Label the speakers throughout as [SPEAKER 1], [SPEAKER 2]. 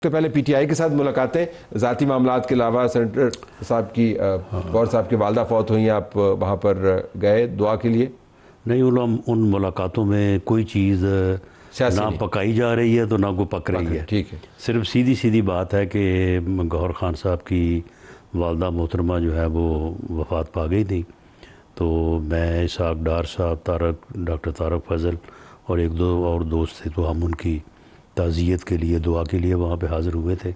[SPEAKER 1] तो पहले पीटीआई के साथ मुलाकातें ज़ाती मामलात के अलावा सेनेटर साहब की गौर साहब की वालदा फौत हुई, आप वहाँ पर गए दुआ के लिए?
[SPEAKER 2] नहीं, उन मुलाकातों में कोई चीज़ ना पकाई जा रही है तो ना कोई पक रही है।
[SPEAKER 1] ठीक है,
[SPEAKER 2] सिर्फ सीधी सीधी बात है कि गौहर खान साहब की वालदा मोहतरमा जो है वो वफ़ात पा गई थी, तो मैं इसहाक डार साहब, डॉक्टर तारक फजल और एक दो और दोस्त थे, तो हम उनकी ताज़ियत के लिए, दुआ के लिए वहाँ पे हाज़िर हुए थे।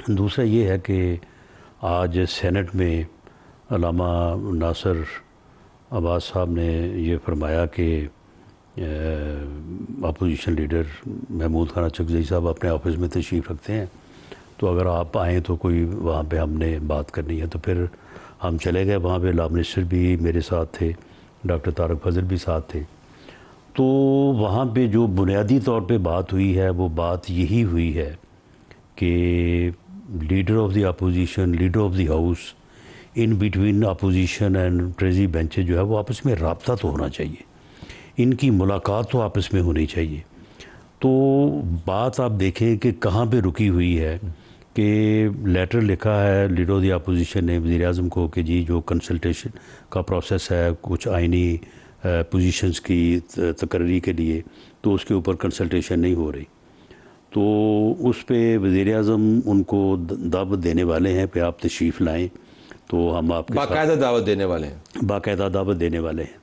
[SPEAKER 2] दूसरा ये है कि आज सेनेट में अल्लामा नासिर अब्बास साहब ने ये फरमाया कि अपोजिशन लीडर महमूद खान अचकज़ई साहब अपने ऑफिस में तशरीफ़ रखते हैं, तो अगर आप आएँ तो कोई वहाँ पे हमने बात करनी है। तो फिर हम चले गए वहाँ पे। लॉ मिनिस्टर भी मेरे साथ थे, डॉक्टर तारक फजल भी साथ थे। तो वहाँ पे जो बुनियादी तौर पे बात हुई है वो बात यही हुई है कि leader of the opposition, leader of the house, in between opposition and treasury benches जो है वो आपस में रब्ता तो होना चाहिए, इनकी मुलाकात तो आपस में होनी चाहिए। तो बात आप देखें कि कहाँ पे रुकी हुई है कि लेटर लिखा है लीडर ऑफ द अपोजिशन ने वज़ीर आज़म को कि जी जो कंसल्टेशन का प्रोसेस है कुछ आइनी पोजीशंस की तकर्री के लिए, तो उसके ऊपर कंसल्टेशन नहीं हो रही। तो उस पे वज़ीर आज़म उनको दावत देने वाले हैं कि आप तशरीफ़ लाएं, तो हम आपके
[SPEAKER 1] बाकायदा दावत देने वाले हैं,
[SPEAKER 2] बाकायदा दावत देने वाले हैं।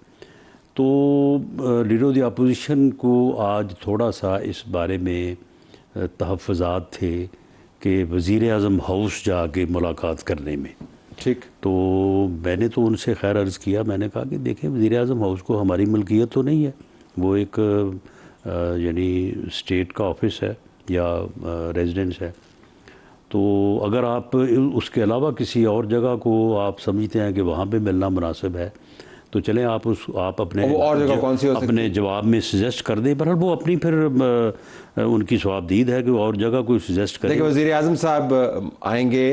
[SPEAKER 2] तो लीडर ऑफ द अपोजिशन को आज थोड़ा सा इस बारे में तहफ़्फ़ुज़ात थे कि वज़ीर आज़म हाउस जाके मुलाकात करने में।
[SPEAKER 1] ठीक,
[SPEAKER 2] तो मैंने तो उनसे खैर अर्ज़ किया, मैंने कहा कि देखें वज़ीर आज़म हाउस को हमारी मलकियत तो नहीं है, वो एक यानी स्टेट का ऑफिस है या रेजिडेंस है। तो अगर आप उसके अलावा किसी और जगह को आप समझते हैं कि वहाँ पे मिलना मुनासिब है तो चलें, आप अपने
[SPEAKER 1] और जगह कौन सी हो सकती
[SPEAKER 2] अपने जवाब में सजेस्ट कर दें। बहरहाल वो अपनी फिर उनकी सवाबदीद है कि और जगह कोई सजेस्ट करें।
[SPEAKER 1] देखिए वज़ीर आज़म साहब आएंगे,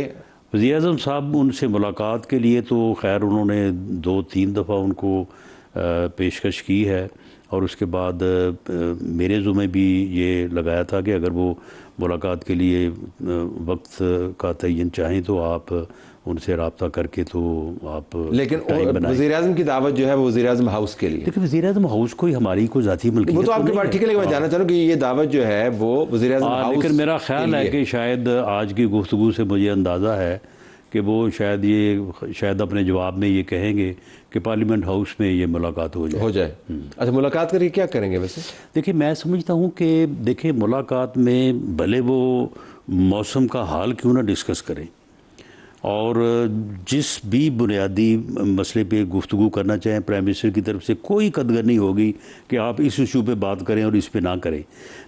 [SPEAKER 2] वज़ीर आज़म साहब उनसे मुलाकात के लिए तो खैर उन्होंने 2-3 दफ़ा उनको पेशकश की है, और उसके बाद मेरे ज़ुम्मे भी ये लगाया था कि अगर वो मुलाकात के लिए वक्त का तयन चाहें तो आप उनसे रब्ता करके तो आप
[SPEAKER 1] लेकिन वज़ीर आज़म की दावत जो है वो वज़ीर आज़म हाउस के लिए।
[SPEAKER 2] देखिए वज़ीर आज़म हाउस कोई हमारी कोई ज़ाती मलकियत
[SPEAKER 1] वो तो आपकी बात ठीक है, लेकिन मैं जानना चाह रहा हूँ कि ये दावत जो है वो वज़ीर आज़म हाउस,
[SPEAKER 2] लेकिन मेरा ख्याल है कि शायद आज की गुफ्तगू से मुझे अंदाज़ा है कि वो शायद अपने जवाब में ये कहेंगे कि पार्लियामेंट हाउस में ये मुलाकात हो जाए।
[SPEAKER 1] अच्छा, मुलाकात करके क्या करेंगे वैसे?
[SPEAKER 2] देखिए मैं समझता हूँ कि देखिए मुलाकात में भले वो मौसम का हाल क्यों ना डिस्कस करें, और जिस भी बुनियादी मसले पे गुफ्तगू करना चाहें प्राइम मिनिस्टर की तरफ से कोई कदर नहीं होगी कि आप इस इशू पे बात करें और इस पे ना करें,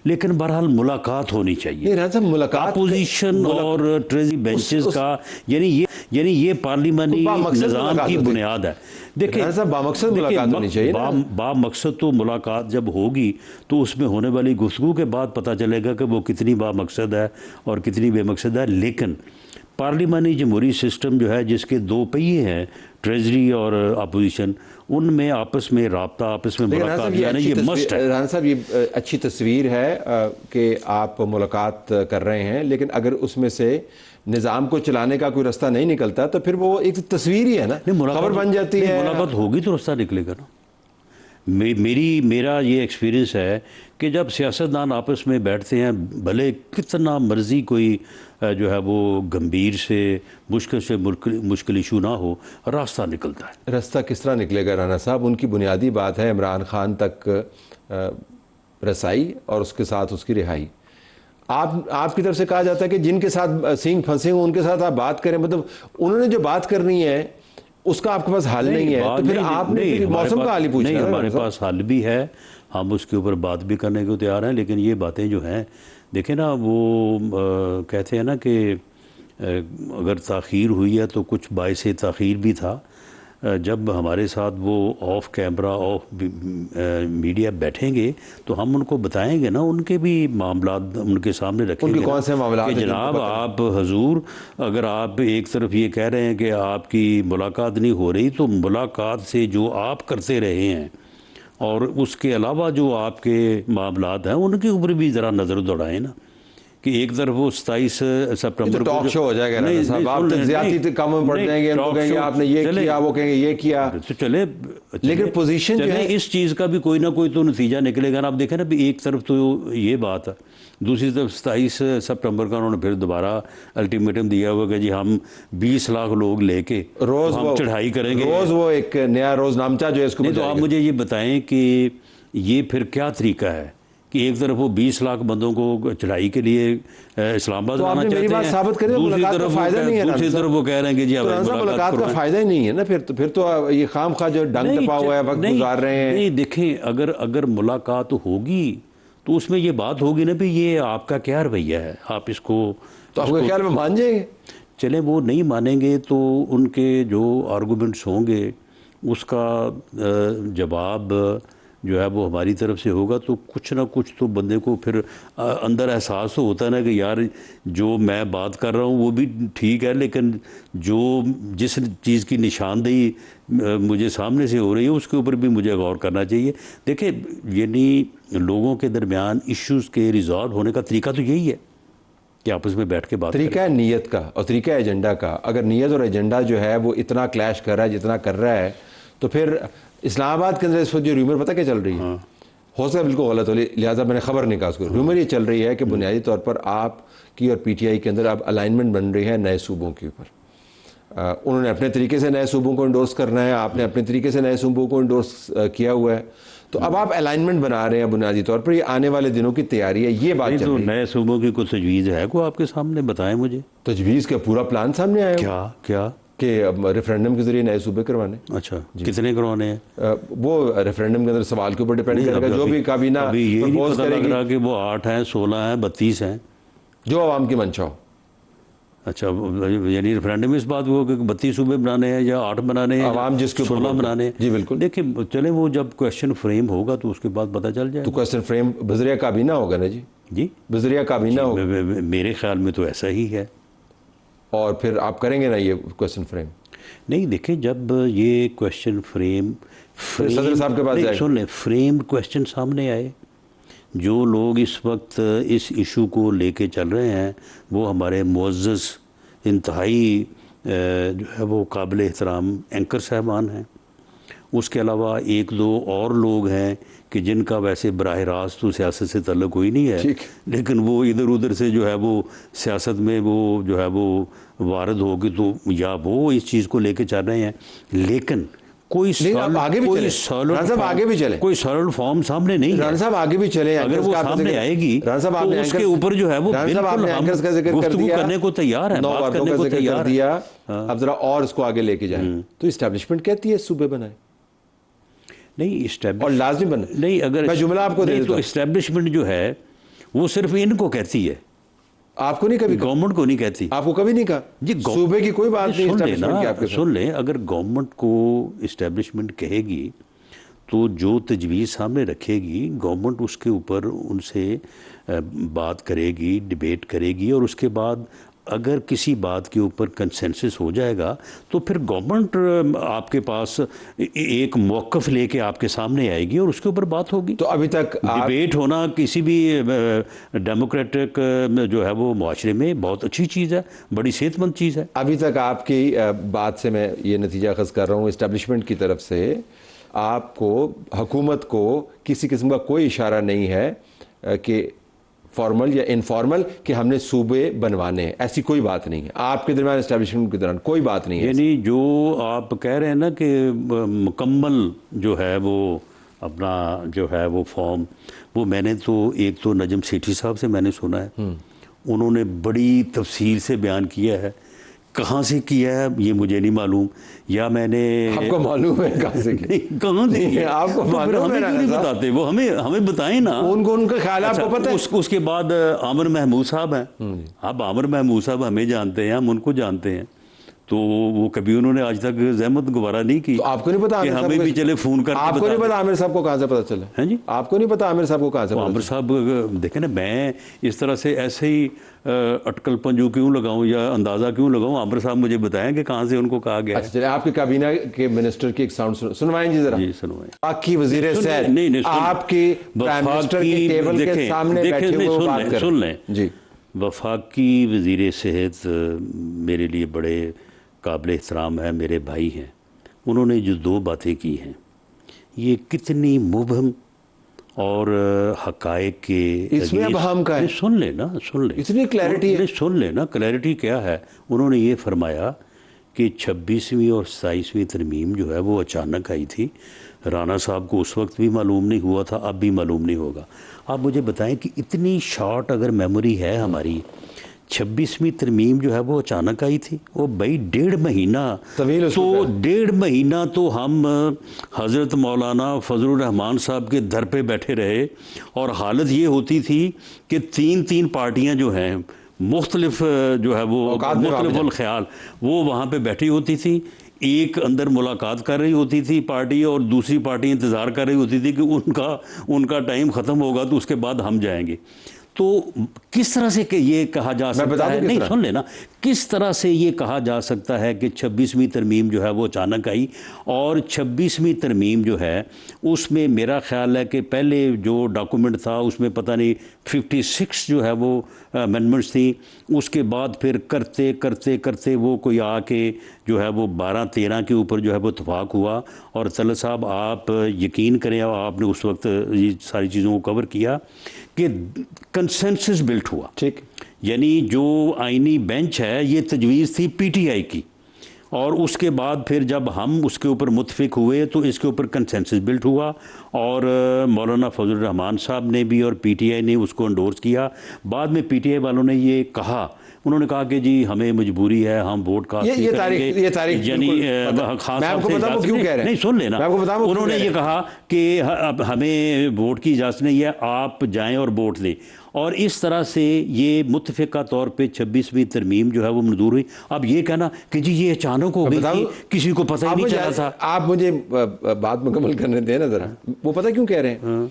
[SPEAKER 2] लेकिन बहरहाल मुलाकात होनी चाहिए।
[SPEAKER 1] मुलाकात
[SPEAKER 2] अपोजिशन और ट्रेजरी बेंचेस का यानी ये पार्लियामानी निज़ाम की बुनियाद है। देखिए
[SPEAKER 1] बामकसद मुलाकात होनी चाहिए।
[SPEAKER 2] बामकसद तो मुलाकात जब होगी तो उसमें होने वाली गुफ्तगू के बाद पता चलेगा कि वो कितनी बामकसद है और कितनी बेमकसद है। लेकिन पार्लियामानी जमहूरी सिस्टम जो है जिसके दो पहिए हैं, ट्रेजरी और अपोजिशन, उनमें आपस में रब्ता, आपस में मुलाकात ये मस्ट है।
[SPEAKER 1] राना साहब ये अच्छी तस्वीर है कि आप मुलाकात कर रहे हैं, लेकिन अगर उसमें से निज़ाम को चलाने का कोई रास्ता नहीं निकलता तो फिर वो एक तस्वीर ही है ना, खबर बन जाती है।
[SPEAKER 2] मुलाकात होगी तो रास्ता निकलेगा ना। मेरा ये एक्सपीरियंस है कि जब सियासतदान आपस में बैठते हैं, भले कितना मर्जी कोई जो है वो गंभीर से मुश्किल इशू ना हो, रास्ता निकलता है।
[SPEAKER 1] रास्ता किस तरह निकलेगा राना साहब? उनकी बुनियादी बात है इमरान खान तक रसाई और उसके साथ उसकी रिहाई। आपकी तरफ से कहा जाता है कि जिनके साथ सींग फंसे हों उनके साथ आप बात करें, मतलब उन्होंने जो बात करनी है उसका आपके पास हल नहीं है, तो फिर आपने मौसम का हाल ही पूछना है।
[SPEAKER 2] हमारे पास हल भी है, हम उसके ऊपर बात भी करने को तैयार हैं, लेकिन ये बातें जो हैं देखें ना, वो कहते हैं ना कि अगर ताख़ीर हुई है तो कुछ बाइस ताख़ीर भी था। जब हमारे साथ वो ऑफ कैमरा ऑफ मीडिया बैठेंगे तो हम उनको बताएंगे ना, उनके भी मामला उनके सामने रखेंगे।
[SPEAKER 1] उनके कौन से मामला
[SPEAKER 2] कि जनाब आप हजूर, अगर आप एक तरफ ये कह रहे हैं कि आपकी मुलाकात नहीं हो रही, तो मुलाकात से जो आप करते रहे हैं और उसके अलावा जो आपके मामलात हैं उनके ऊपर भी ज़रा नज़र दौड़ाएँ ना, कि एक तरफ वो 27 सितंबर को
[SPEAKER 1] टॉक शो हो जाएगा राणा
[SPEAKER 2] नहीं,
[SPEAKER 1] साहब,
[SPEAKER 2] नहीं,
[SPEAKER 1] आप
[SPEAKER 2] सुन
[SPEAKER 1] तो
[SPEAKER 2] लें,
[SPEAKER 1] ज्यादा
[SPEAKER 2] नहीं,
[SPEAKER 1] काम में पड़
[SPEAKER 2] नहीं,
[SPEAKER 1] जाएंगे, हम
[SPEAKER 2] टॉक
[SPEAKER 1] कहेंगे
[SPEAKER 2] शो
[SPEAKER 1] आपने ये
[SPEAKER 2] चले,
[SPEAKER 1] किया, वो कहेंगे ये किया।
[SPEAKER 2] तो चले
[SPEAKER 1] लेकिन पोजीशन जो है
[SPEAKER 2] इस चीज़ का भी कोई ना कोई तो नतीजा निकलेगा ना। आप देखें ना, भी एक तरफ तो ये बात है, दूसरी तरफ 27 सितंबर का उन्होंने फिर दोबारा अल्टीमेटम दिया हुआ कि जी हम 20 लाख लोग लेके
[SPEAKER 1] रोज
[SPEAKER 2] हम
[SPEAKER 1] वो
[SPEAKER 2] चढ़ाई करेंगे,
[SPEAKER 1] रोज वो एक नया रोजनामचा जो है इसको
[SPEAKER 2] नहीं। तो आप मुझे ये बताएं कि ये फिर क्या तरीका है कि एक तरफ वो 20 लाख बंदों को चढ़ाई के लिए इस्लामाबाद
[SPEAKER 1] तो आपने मेरी बात साबित करी, मुलाकात का फायदा नहीं है।
[SPEAKER 2] दूसरी तरफ वो कह रहे हैं कि जी
[SPEAKER 1] मुलाकात का फायदा ही नहीं है ना, फिर तो ये खामखा जो डंग टपा हुआ है, वक्त गुजार रहे हैं।
[SPEAKER 2] नहीं देखें, अगर मुलाकात होगी तो उसमें ये बात होगी ना, भी ये आपका क्या रवैया है, आप इसको
[SPEAKER 1] तो आपके ख्याल में मान जाएंगे?
[SPEAKER 2] चले वो नहीं मानेंगे तो उनके जो आर्गूमेंट्स होंगे उसका जवाब जो है वो हमारी तरफ से होगा। तो कुछ ना कुछ तो बंदे को फिर अंदर एहसास तो होता है ना कि यार जो मैं बात कर रहा हूँ वो भी ठीक है, लेकिन जो जिस चीज़ की निशानदेही मुझे सामने से हो रही है उसके ऊपर भी मुझे गौर करना चाहिए। देखिए, यानी लोगों के दरमियान इश्यूज़ के रिजॉल्व होने का तरीका तो यही है कि आपस में बैठ के बात
[SPEAKER 1] तरीका है नीयत का और तरीका है एजेंडा का। अगर नीयत और एजेंडा जो है वो इतना क्लैश कर रहा है जितना कर रहा है, तो फिर इस्लामाबाद के अंदर इस वक्त जो र्यूमर पता क्या चल रही है, हो सकता है बिल्कुल गलत हो, लिहाजा मैंने खबर नहीं कहा उसको। र्यूमर ये चल रही है कि बुनियादी तौर पर आपकी और पीटीआई के अंदर अब अलाइनमेंट बन रही है नए सूबों के ऊपर। उन्होंने अपने तरीके से नए सूबों को इंडोर्स करना है, आपने अपने तरीके से नए सूबों को इंडोर्स किया हुआ है। तो अब आप अलाइनमेंट बना रहे हैं बुनियादी तौर पर, ये आने वाले दिनों की तैयारी है, ये बात चल रही है।
[SPEAKER 2] नए सूबों की कुछ तजवीज़ है को आपके सामने बताएं मुझे।
[SPEAKER 1] तजवीज़ का पूरा प्लान सामने आया
[SPEAKER 2] क्या
[SPEAKER 1] कि रेफरेंडम के जरिए नए सूबे करवाने।
[SPEAKER 2] अच्छा, कितने करवाने हैं?
[SPEAKER 1] वो रेफरेंडम के अंदर सवाल के ऊपर डिपेंड करेगा, जो भी काबीना
[SPEAKER 2] प्रपोज करेगी कि वो 8 हैं, 16 हैं, 32 हैं,
[SPEAKER 1] जो आवाम की मंशा हो।
[SPEAKER 2] अच्छा, यानी रेफरेंडम इस बात वो कि 32 सूबे बनाने हैं या 8 बनाने हैं,
[SPEAKER 1] आवाम जिसके
[SPEAKER 2] 16 बनाने हैं।
[SPEAKER 1] जी बिल्कुल।
[SPEAKER 2] देखिए चले, वो जब क्वेश्चन फ्रेम होगा तो उसके बाद पता चल जाए।
[SPEAKER 1] तो क्वेश्चन फ्रेम बजरिया काबीना होगा ना जी बजरिया काबीना होगा,
[SPEAKER 2] मेरे ख्याल में तो ऐसा ही है।
[SPEAKER 1] और फिर आप करेंगे ना ये क्वेश्चन फ्रेम?
[SPEAKER 2] नहीं देखिए, जब ये क्वेश्चन फ्रेम
[SPEAKER 1] सदर साहब के पास जाए,
[SPEAKER 2] सुन लें, फ्रेम क्वेश्चन सामने आए, जो लोग इस वक्त इस इशू को लेके चल रहे हैं वो हमारे मुअज़्ज़ज़ इंतहाई जो है वो काबिल एहतराम एंकर साहबान हैं। उसके अलावा एक दो और लोग हैं कि जिनका वैसे बराह रास्त तो सियासत से ताल्लुक़ कोई नहीं है, लेकिन वो इधर उधर से जो है वो सियासत में वो जो है वो वारद होगी, तो या वो इस चीज़ को लेके चल रहे हैं। लेकिन कोई
[SPEAKER 1] आगे भी चले, आगे भी चले,
[SPEAKER 2] कोई सरल फॉर्म सामने नहीं है।
[SPEAKER 1] राणा साहब आगे भी चले,
[SPEAKER 2] अगर वो सामने आएगी तो उसके ऊपर जो है वो बिल्कुल हम गुफ्तगू करने को तैयार है, बात करने को तैयार है।
[SPEAKER 1] अब जरा और इसको आगे लेके जाए तो इस्टेब्लिशमेंट कहती है सूबे बनाए,
[SPEAKER 2] नहीं
[SPEAKER 1] और लाजमी बना
[SPEAKER 2] नहीं। अगर
[SPEAKER 1] मैं जुमला आपको दे
[SPEAKER 2] तो इस्टेब्लिशमेंट जो है वो सिर्फ इनको कहती है,
[SPEAKER 1] आपको नहीं कभी,
[SPEAKER 2] गवर्नमेंट को नहीं कहती।
[SPEAKER 1] आपको कभी नहीं कहा जी सूबे की कोई बात नहीं।
[SPEAKER 2] सुन लें, अगर गवर्नमेंट को इस्टेब्लिशमेंट कहेगी तो जो तजवीज़ सामने रखेगी गवर्नमेंट उसके ऊपर उनसे बात करेगी, डिबेट करेगी, और उसके बाद अगर किसी बात के ऊपर कंसेंसस हो जाएगा तो फिर गवर्नमेंट आपके पास एक मौक़िफ़ लेके आपके सामने आएगी और उसके ऊपर बात होगी।
[SPEAKER 1] तो अभी तक
[SPEAKER 2] डिबेट होना किसी भी डेमोक्रेटिक जो है वो माशरे में बहुत अच्छी चीज़ है, बड़ी सेहतमंद चीज़ है।
[SPEAKER 1] अभी तक आपकी बात से मैं ये नतीजा अख़ज़ कर रहा हूँ, इस्टेब्लिशमेंट की तरफ से आपको, हुकूमत को किसी किस्म का कोई इशारा नहीं है कि फॉर्मल या इनफॉर्मल कि हमने सूबे बनवाने हैं, ऐसी कोई बात नहीं है आपके दरमियान इस्टेब्लिशमेंट के दौरान, कोई बात नहीं है।
[SPEAKER 2] यानी जो आप कह रहे हैं ना कि मुकम्मल जो है वो अपना जो है वो फॉर्म, वो मैंने तो एक तो नजम सेठी साहब से मैंने सुना है, उन्होंने बड़ी तफसील से बयान किया है। कहाँ से किया है ये मुझे नहीं मालूम, या मैंने,
[SPEAKER 1] आपको मालूम है कहाँ से किया?
[SPEAKER 2] कहाँ से किया
[SPEAKER 1] आपको मालूम
[SPEAKER 2] है? हमें क्यों नहीं बताते वो, हमें बताएं ना।
[SPEAKER 1] उनका ख्याल आपको पता है?
[SPEAKER 2] उसके बाद आमिर महमूद साहब हैं, अब आमिर महमूद साहब हमें जानते हैं, हम उनको जानते हैं, तो वो कभी उन्होंने आज तक जहमत गुबारा नहीं की।
[SPEAKER 1] तो आपको नहीं पता
[SPEAKER 2] कि हमें भी चले फ़ोन करके?
[SPEAKER 1] आपको नहीं पता आमिर साहब को कहाँ से पता चला है जी? आपको नहीं पता आमिर साहब को कहाँ से पता?
[SPEAKER 2] आमिर साहब देखें ना, मैं इस तरह से ऐसे ही अटकल पंजू क्यों लगाऊं या अंदाज़ा क्यों लगाऊं, आमिर साहब मुझे बताएं कि कहाँ से उनको कहा गया।
[SPEAKER 1] अच्छा चलिए, आपके काबीना के मिनिस्टर की एक साउंड सुनवाएं जी जरा।
[SPEAKER 2] जी सुनवाएं।
[SPEAKER 1] आपकी वज़ीर सेहत आपकी प्राइम मिनिस्टर की टेबल के सामने बैठे हुए बात कर,
[SPEAKER 2] सुन लें
[SPEAKER 1] जी।
[SPEAKER 2] वफाकी वज़ीर सेहत मेरे लिए बड़े काबिल एहतराम है, मेरे भाई हैं। उन्होंने जो दो बातें की हैं ये कितनी मुबहम और हक़ाइक़ के
[SPEAKER 1] इसमें अब हम का है।
[SPEAKER 2] सुन लेना, सुन ले,
[SPEAKER 1] इतनी क्लैरिटी है।
[SPEAKER 2] सुन लेना, क्लैरिटी क्या है। उन्होंने ये फरमाया कि 26वीं और 27वीं तरमीम जो है वो अचानक आई थी। राना साहब को उस वक्त भी मालूम नहीं हुआ था, अब भी मालूम नहीं होगा। आप मुझे बताएं कि इतनी शॉर्ट अगर मेमोरी है हमारी, 26वीं तरमीम जो है वो अचानक आई थी। वो भाई 1.5 महीना, तो 1.5 महीना तो हम हज़रत मौलाना फजलुर रहमान साहब के दर पे बैठे रहे और हालत ये होती थी कि 3 पार्टियां जो हैं मुख्तलिफ जो है वो मुख्तलिफुल ख्याल वो वहाँ पे बैठी होती थी। एक अंदर मुलाकात कर रही होती थी पार्टी और दूसरी पार्टी इंतज़ार कर रही होती थी कि उनका टाइम ख़त्म होगा तो उसके बाद हम जाएंगे। तो किस तरह से कि ये कहा जा सकता है, नहीं सुन लेना, किस तरह से ये कहा जा सकता है कि 26वीं तरमीम जो है वो अचानक आई। और 26वीं तरमीम जो है उसमें मेरा ख्याल है कि पहले जो डॉक्यूमेंट था उसमें पता नहीं 56 जो है वो अमेंडमेंट्स थी। उसके बाद फिर करते करते करते वो कोई आके जो है वो 12-13 के ऊपर जो है वो इत्तफाक हुआ। और तलत साहब आप यकीन करें, आपने उस वक्त ये सारी चीज़ों को कवर किया कि कंसेंसस बिल्ट हुआ। ठीक, यानी जो आइनी बेंच है ये तजवीज़ थी पीटीआई की, और उसके बाद फिर जब हम उसके ऊपर मुत्फिक हुए तो इसके ऊपर कंसेंसस बिल्ट हुआ और मौलाना फजलुर रहमान साहब ने भी और पीटीआई ने उसको एंडोर्स किया। बाद में पीटीआई वालों ने ये कहा, उन्होंने कहा कि जी हमें मजबूरी है, हम वोट कास्ट नहीं करेंगे।
[SPEAKER 1] ये तारीख
[SPEAKER 2] यानी नहीं सुन लेना, उन्होंने ये कहा कि अब हमें वोट की इजाज़त नहीं है, आप जाएं और वोट दें। और इस तरह से ये मुत्तफ़िका तौर पे 26वीं तरमीम जो है वो मंजूर हुई। अब ये कहना कि जी ये अचानक हो गई थी, किसी को पता ही नहीं चला था।
[SPEAKER 1] आप मुझे बात मुकम्मल करने दें ना ज़रा। वो पता क्यों कह रहे हैं?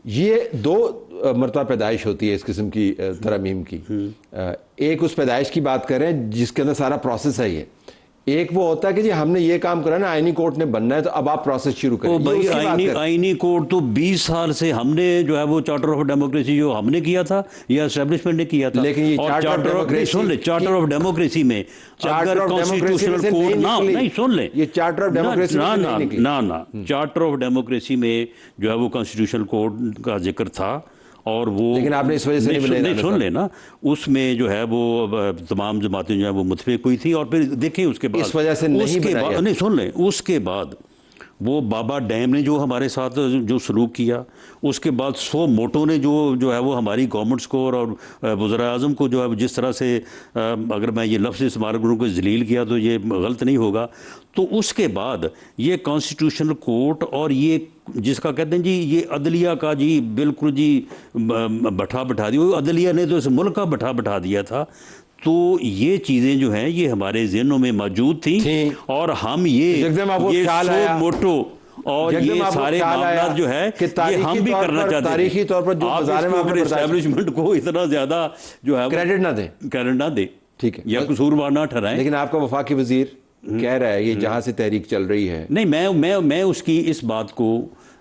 [SPEAKER 1] ये 2 मरतबा पैदाइश होती है इस किस्म की तरमीम की। एक उस पैदाइश की बात कर रहे हैं जिसके अंदर सारा प्रोसेस है। ये एक वो होता है कि जी हमने ये काम करा ना, आईनी कोर्ट ने बनना है तो अब आप प्रोसेस शुरू करें।
[SPEAKER 2] भाई आईनी कोर्ट तो 20 साल से हमने जो है वो चार्टर ऑफ डेमोक्रेसी जो हमने किया था या एस्टेब्लिशमेंट ने किया था।
[SPEAKER 1] लेकिन ये
[SPEAKER 2] चार्टर ऑफ डेमोक्रेसी में अगर कॉन्स्टिट्यूशनल कोर्ट ना नहीं सुन ले,
[SPEAKER 1] ये चार्टर ऑफ डेमोक्रेसी
[SPEAKER 2] ना चार्टर ऑफ डेमोक्रेसी में जो है वो कॉन्स्टिट्यूशनल कोर्ट का जिक्र था। और वो
[SPEAKER 1] लेकिन आपने इस वजह से
[SPEAKER 2] नहीं सुन लेना, उसमें जो है वो तमाम जमातें जो है वो मुत्फिक हुई थी। और फिर देखें उसके बाद
[SPEAKER 1] इस वजह से
[SPEAKER 2] नहीं सुन लें, उसके बाद वो बाबा डैम ने जो हमारे साथ जो सलूक किया, उसके बाद सो मोटो ने जो है वो हमारी गवर्नमेंट्स को और वज़ीर आज़म को जो है जिस तरह से अगर मैं ये लफ्ज़ इस्तेमाल करूँ को जलील किया तो ये गलत नहीं होगा। तो उसके बाद ये कॉन्स्टिट्यूशनल कोर्ट और ये जिसका कहते हैं जी ये अदलिया का जी बिल्कुल जी बैठा दिया, अदलिया ने तो इस मुल्क का बैठा दिया था। तो ये चीज़ें जो हैं ये हमारे ज़हनों में मौजूद थी और हम ये सो मोटो और ये सारे मामला जो है ये हम भी करना चाहते हैं।
[SPEAKER 1] तारीखी तौर पर जो
[SPEAKER 2] एस्टैब्लिशमेंट को इतना ज़्यादा जो है
[SPEAKER 1] क्रेडिट ना दे, ठीक है,
[SPEAKER 2] या कसूरवार ना ठहराएं।
[SPEAKER 1] लेकिन आपका वफाकी वजीर कह रहा है ये जहाँ से तहरीक चल रही है।
[SPEAKER 2] नहीं, मैं उसकी इस बात को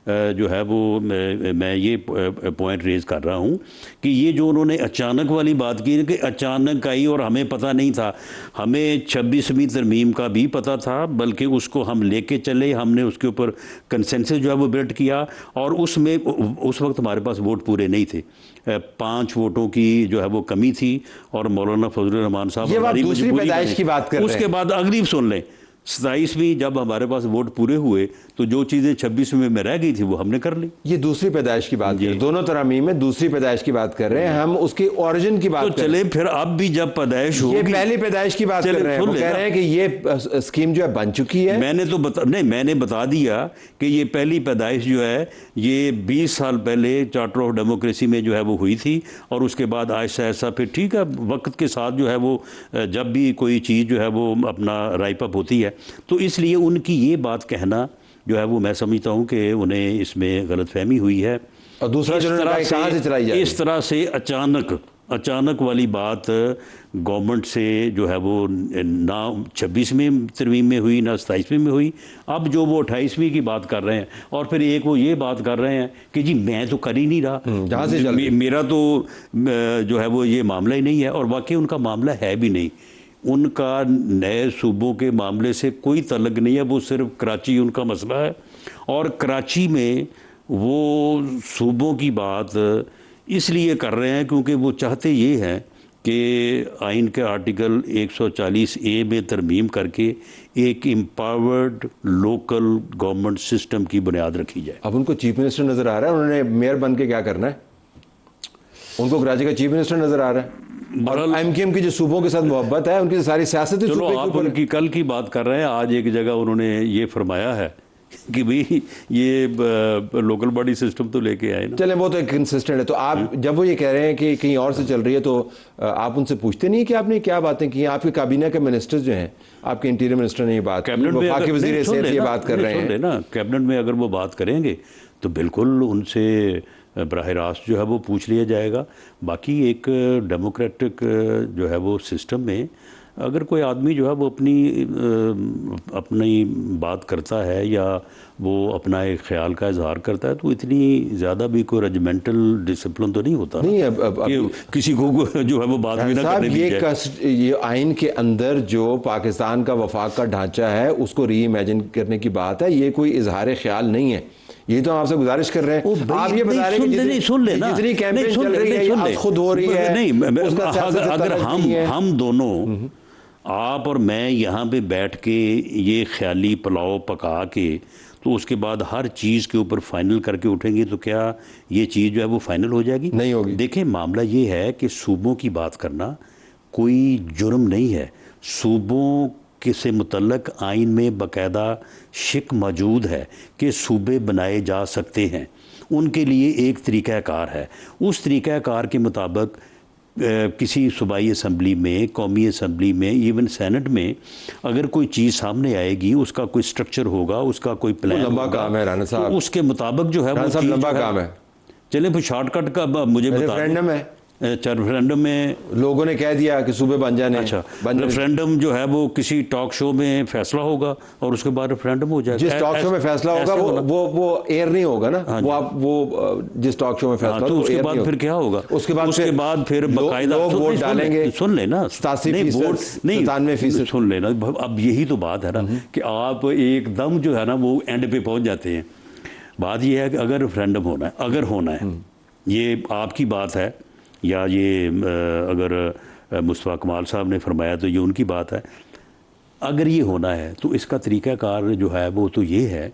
[SPEAKER 2] जो है वो मैं ये पॉइंट रेज़ कर रहा हूँ कि ये जो उन्होंने अचानक वाली बात की कि अचानक आई और हमें पता नहीं था। हमें 26वीं तरमीम का भी पता था, बल्कि उसको हम लेके चले, हमने उसके ऊपर कंसेंसस जो है वो बिल्ड किया। और उसमें उस वक्त हमारे पास वोट पूरे नहीं थे, 5 वोटों की जो है वो कमी थी। और मौलाना फजलुर रहमान साहब
[SPEAKER 1] हमारी दूसरी पैदाइश की बात कर रहे हैं।
[SPEAKER 2] उसके बाद अगली सुन लें, 27वीं जब हमारे पास वोट पूरे हुए तो जो चीज़ें 26वीं में रह गई थी वो हमने कर ली।
[SPEAKER 1] ये दूसरी पैदाइश की बात है, दोनों तरमीम में दूसरी पैदाइश की बात कर रहे हैं हम, उसकी ओरिजिन की बात
[SPEAKER 2] तो चले फिर अब भी जब पैदाइश होगी,
[SPEAKER 1] ये पहली पैदाइश की बात कर रहे हैं। वो कह रहे हैं कि ये स्कीम जो है बन चुकी है।
[SPEAKER 2] मैंने बता दिया कि ये पहली पैदाइश जो है ये 20 साल पहले चार्टर ऑफ डेमोक्रेसी में जो है वो हुई थी। और उसके बाद आहिस्ता आहिस्ता फिर ठीक है वक्त के साथ जो है वो जब भी कोई चीज़ जो है वो अपना राइप अप होती है तो इसलिए उनकी ये बात कहना जो है वो मैं समझता हूँ कि उन्हें इसमें गलतफहमी हुई है।
[SPEAKER 1] और दूसरा
[SPEAKER 2] इस तरह से चलाई जाए, इस तरह से अचानक अचानक वाली बात गवर्नमेंट से जो है वो ना 26वीं तरमीम में हुई ना 27वीं में हुई। अब जो वो 28वीं की बात कर रहे हैं और फिर एक वो ये बात कर रहे हैं कि जी मैं तो कर ही नहीं रहा,
[SPEAKER 1] जहाँ से चल
[SPEAKER 2] मेरा तो जो है वो ये मामला ही नहीं है। और वाकई उनका मामला है भी नहीं, उनका नए सूबों के मामले से कोई तल्लुक़ नहीं है, वो सिर्फ कराची उनका मसला है। और कराची में वो सूबों की बात इसलिए कर रहे हैं क्योंकि वो चाहते ये हैं कि आइन के आर्टिकल 140A में तरमीम करके एक एम्पावर्ड लोकल गवर्नमेंट सिस्टम की बुनियाद रखी जाए।
[SPEAKER 1] अब उनको चीफ मिनिस्टर नजर आ रहा है, उन्होंने मेयर बन के क्या करना है? उनको कराची का चीफ मिनिस्टर नजर आ रहा है और एमकेएम की जो सूबों के साथ मोहब्बत है, उनकी सारी सियासत।
[SPEAKER 2] चलो आप उनकी कल की बात कर रहे हैं, आज एक जगह उन्होंने ये फरमाया है कि भाई ये लोकल बॉडी सिस्टम तो लेके आए ना।
[SPEAKER 1] चलें, वो तो एक कंसिस्टेंट है। तो आप जब वो ये कह रहे हैं कि कहीं और से चल रही है, तो आप उनसे पूछते नहीं कि आपने क्या बातें की? आपके काबीना के मिनिस्टर्स जो हैं, आपके इंटीरियर मिनिस्टर ने ये बात,
[SPEAKER 2] कैबिनेट में
[SPEAKER 1] वफाकी वज़ीर सेहत ये बात कर रहे हैं
[SPEAKER 2] ना, कैबिनेट में अगर वो बात करेंगे तो बिल्कुल उनसे बराह रास्त जो है वो पूछ लिया जाएगा। बाकी एक डेमोक्रेटिक जो है वो सिस्टम में अगर कोई आदमी जो है वो अपनी बात करता है या वो अपना एक ख्याल का इजहार करता है, तो इतनी ज़्यादा भी कोई रेजिमेंटल डिसिप्लिन तो नहीं होता
[SPEAKER 1] नहीं।
[SPEAKER 2] अब किसी को जो है वो बात भी ना करने दी जाए।
[SPEAKER 1] ये आइन के अंदर जो पाकिस्तान का वफाक का ढांचा है उसको री इमेजिन करने की बात है, ये कोई इजहार ख्याल नहीं है। ये तो आपसे गुजारिश कर रहे हैं, आप ये बता रहे हैं कि जितनी कैंपेन चल रही है खुद हो रही है।
[SPEAKER 2] नहीं, अगर हम दोनों आप और मैं यहाँ पे बैठ के ये ख्याली पुलाव पका के तो उसके बाद हर चीज़ के ऊपर फाइनल करके उठेंगे तो क्या ये चीज़ जो है वो फाइनल हो जाएगी?
[SPEAKER 1] नहीं होगी।
[SPEAKER 2] देखें, मामला ये है कि सूबों की बात करना कोई जुर्म नहीं है। सूबों के से मुतल्लक आइन में बाकायदा शिक मौजूद है कि सूबे बनाए जा सकते हैं, उनके लिए एक तरीक़ाकार है। उस तरीक़ाकार के मुताबिक किसी सूबाई असम्बली में, कौमी असम्बली में, इवन सेनेट में अगर कोई चीज़ सामने आएगी, उसका कोई स्ट्रक्चर होगा, उसका कोई प्लान
[SPEAKER 1] लंबा काम है राना साहब,
[SPEAKER 2] तो उसके मुताबिक जो है वो
[SPEAKER 1] लंबा काम है।
[SPEAKER 2] चले फिर शॉर्टकट का मुझे बता।
[SPEAKER 1] रेफरेंडम है,
[SPEAKER 2] रेफरेंडम में लोगों
[SPEAKER 1] ने कह दिया कि सूबे बन जाने।
[SPEAKER 2] अच्छा, रेफरेंडम जो है वो किसी टॉक शो में फैसला होगा और उसके बाद रेफरेंडम हो जाएगा।
[SPEAKER 1] जिस टॉक शो में फैसला होगा वो एयर नहीं होगा ना। वो जिस टॉक शो में फैसला
[SPEAKER 2] तो उसके बाद फिर क्या होगा? उसके बाद फिर बाकायदा
[SPEAKER 1] लोग वोट डालेंगे।
[SPEAKER 2] सुन लेना,
[SPEAKER 1] 87%
[SPEAKER 2] सुन लेना। अब यही तो बात है ना कि आप एकदम जो है ना वो एंड पे पहुंच जाते हैं। बात ये है कि अगर रेफरेंडम होना है, अगर होना है, ये आपकी बात है या ये अगर मुस्तफ़ा कमाल साहब ने फरमाया तो ये उनकी बात है। अगर ये होना है तो इसका तरीक़ाकार जो है वो तो ये है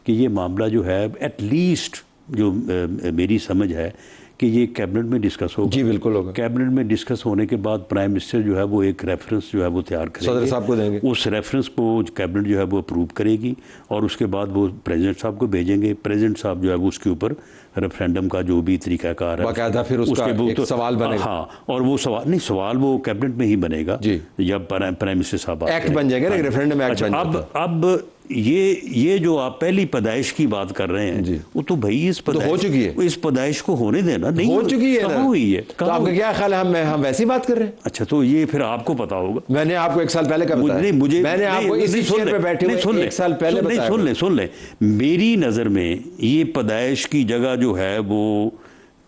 [SPEAKER 2] कि ये मामला जो है एटलीस्ट जो मेरी समझ है कि ये कैबिनेट में डिस्कस होगा।
[SPEAKER 1] जी बिल्कुल होगा।
[SPEAKER 2] कैबिनेट में डिस्कस होने के बाद प्राइम मिनिस्टर जो है वो एक रेफरेंस जो है वो तैयार करेंगे,
[SPEAKER 1] सदर साहब को देंगे।
[SPEAKER 2] उस रेफरेंस को कैबिनेट जो है वो अप्रूव करेगी और उसके बाद वो प्रेसिडेंट साहब को भेजेंगे। प्रेसिडेंट साहब जो है वो उसके ऊपर रेफरेंडम का जो भी तरीकाकार है
[SPEAKER 1] बाकायदा फिर उसका एक सवाल बनेगा।
[SPEAKER 2] हाँ, और वो सवाल वो कैबिनेट में ही बनेगा जब प्राइम मिनिस्टर साहब
[SPEAKER 1] एक्ट बन जाएगा ना, रेफरेंडम एक्ट बन जाएगा।
[SPEAKER 2] अब ये जो आप पहली पैदाइश की बात कर रहे हैं वो तो भाई इस पैदाइश
[SPEAKER 1] हो चुकी है,
[SPEAKER 2] इस पैदाइश को होने देना। नहीं
[SPEAKER 1] हो चुकी है ना,
[SPEAKER 2] हुई है।
[SPEAKER 1] तो आपका क्या ख्याल है? हम वैसी बात कर रहे हैं।
[SPEAKER 2] अच्छा, तो ये फिर आपको पता होगा।
[SPEAKER 1] मैंने आपको 1 साल पहले का बताया। मैंने आपको इसी चेयर पे बैठे हुए 1 साल पहले बताया।
[SPEAKER 2] सुन ले, मेरी नज़र में ये पैदाइश की जगह जो है वो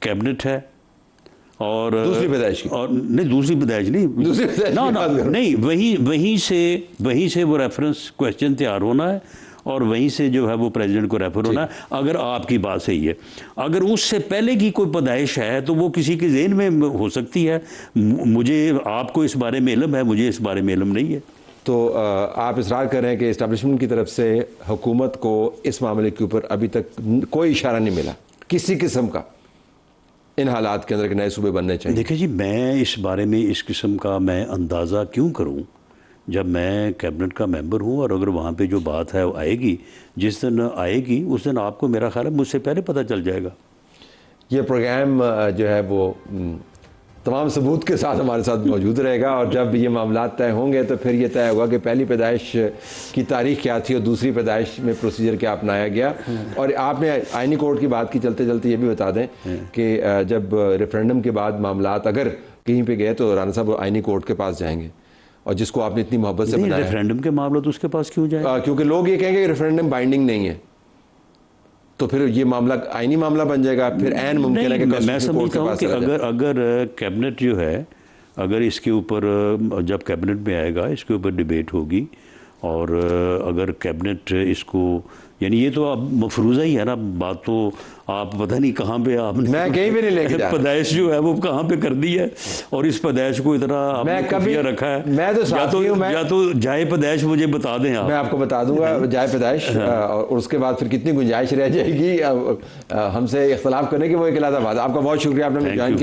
[SPEAKER 2] कैबिनेट है और
[SPEAKER 1] दूसरी पैदाइश की,
[SPEAKER 2] और नहीं दूसरी पैदाइश नहीं, नहीं, वहीं से वो रेफरेंस क्वेश्चन तैयार होना है और वहीं से जो है वो प्रेसिडेंट को रेफर होना है। अगर आपकी बात सही है, अगर उससे पहले की कोई पैदाइश है तो वो किसी के ज़हन में हो सकती है। मुझे आपको इस बारे में इल्म है, मुझे इस बारे में इल्म नहीं है।
[SPEAKER 1] तो आप इसरार कर रहे हैं कि इस्टेब्लिशमेंट की तरफ से हुकूमत को इस मामले के ऊपर अभी तक कोई इशारा नहीं मिला किसी किस्म का इन हालात के अंदर कि नए सूबे बनने चाहिए?
[SPEAKER 2] देखिए जी, मैं इस बारे में इस किस्म का मैं अंदाज़ा क्यों करूं जब मैं कैबिनेट का मेंबर हूं, और अगर वहाँ पे जो बात है वो आएगी, जिस दिन आएगी उस दिन आपको मेरा ख्याल है मुझसे पहले पता चल जाएगा।
[SPEAKER 1] ये प्रोग्राम जो है वो तमाम सबूत के साथ हमारे साथ मौजूद रहेगा और जब ये मामला तय होंगे तो फिर ये तय होगा कि पहली पैदाइश की तारीख क्या थी और दूसरी पैदाइश में प्रोसीजर क्या अपनाया गया। और आपने आइनी कोर्ट की बात की, चलते चलते ये भी बता दें कि जब रेफरेंडम के बाद मामलात अगर कहीं पे गए तो राणा साहब आईनी कोर्ट के पास जाएंगे, और जिसको आपने इतनी मोहब्बत से बनाया,
[SPEAKER 2] रेफरेंडम के मामला तो उसके पास क्यों जाए?
[SPEAKER 1] क्योंकि लोग ये कहेंगे कि रेफरेंडम बाइंडिंग नहीं है, तो फिर ये मामला आईनी मामला बन जाएगा, फिर ऐन मुमकिन है कि
[SPEAKER 2] मैं समझता हूँ कि अगर कैबिनेट जो है, अगर इसके ऊपर जब कैबिनेट में आएगा इसके ऊपर डिबेट होगी, और अगर कैबिनेट इसको, यानी ये तो अब मफरूज़ा ही है ना, बात तो आप पता नहीं कहाँ पे आपने,
[SPEAKER 1] मैं कहीं भी नहीं लेके जा,
[SPEAKER 2] पैदाइश जो है वो कहाँ पे कर दी है, और इस पैदाइश को इतना आपने खुफिया रखा है।
[SPEAKER 1] मैं तो
[SPEAKER 2] या तो जाए पैदाइश मुझे बता दें आप,
[SPEAKER 1] मैं आपको बता दूंगा जाए पैदाइश, और उसके बाद फिर कितनी गुंजाइश रह जाएगी हमसे इख्तलाफ करने की, वो एक अलग बात। आपका बहुत शुक्रिया, आपने ज्वाइन किया।